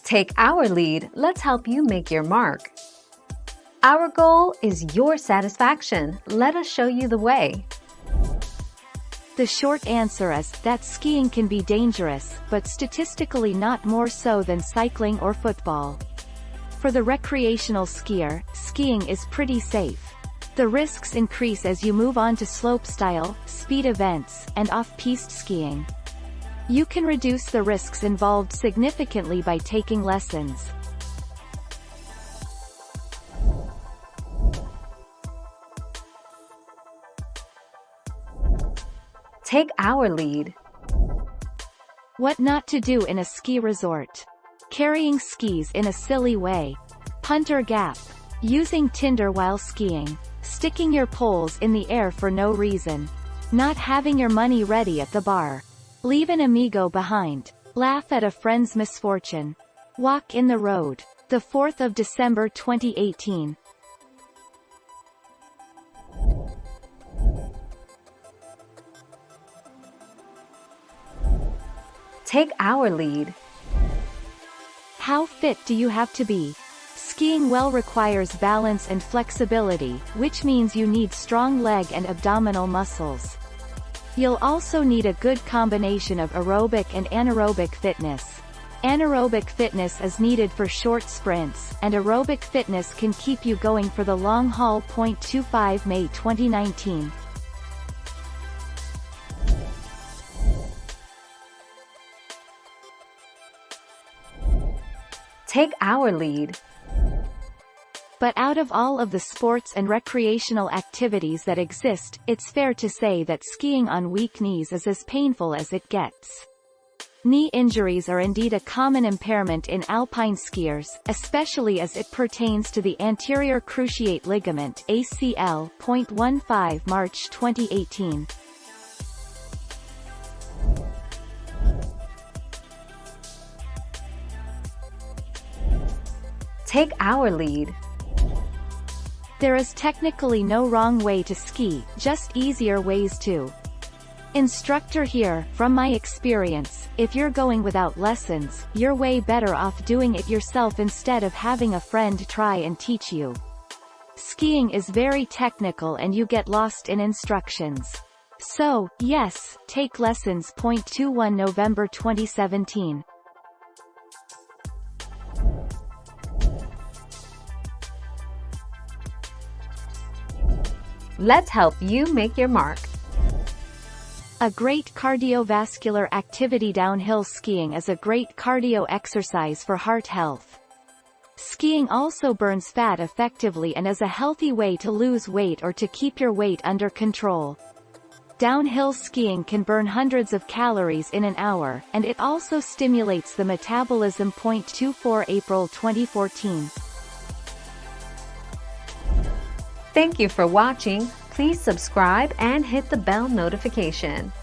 Take our lead, let's help you make your mark. Our goal is your satisfaction. Let us show you the way. The short answer is that skiing can be dangerous, but statistically not more so than cycling or football. For the recreational skier, skiing is pretty safe. The risks increase as you move on to slopestyle, speed events, and off-piste skiing. You can reduce the risks involved significantly by taking lessons. Take our lead. What not to do in a ski resort. Carrying skis in a silly way. Punter gap. Using Tinder while skiing. Sticking your poles in the air for no reason. Not having your money ready at the bar. Leave an amigo behind. Laugh at a friend's misfortune. Walk in the road. The 4th of December 2018. Take our lead. How fit do you have to be? Skiing well requires balance and flexibility, which means you need strong leg and abdominal muscles. You'll also need a good combination of aerobic and anaerobic fitness. Anaerobic fitness is needed for short sprints, and aerobic fitness can keep you going for the long haul. 25 May 2019. Take our lead. But out of all of the sports and recreational activities that exist, it's fair to say that skiing on weak knees is as painful as it gets. Knee injuries are indeed a common impairment in alpine skiers, especially as it pertains to the anterior cruciate ligament (ACL). 15 March 2018. Take our lead. There is technically no wrong way to ski, just easier ways to. Instructor here, from my experience, if you're going without lessons, you're way better off doing it yourself instead of having a friend try and teach you. Skiing is very technical and you get lost in instructions. So, yes, take lessons. 21 November 2017. Let's help you make your mark. A great cardiovascular activity. Downhill skiing is a great cardio exercise for heart health. Skiing also burns fat effectively and is a healthy way to lose weight or to keep your weight under control. Downhill skiing can burn hundreds of calories in an hour, and it also stimulates the metabolism. 24 April 2014. Thank you for watching. Please subscribe and hit the bell notification.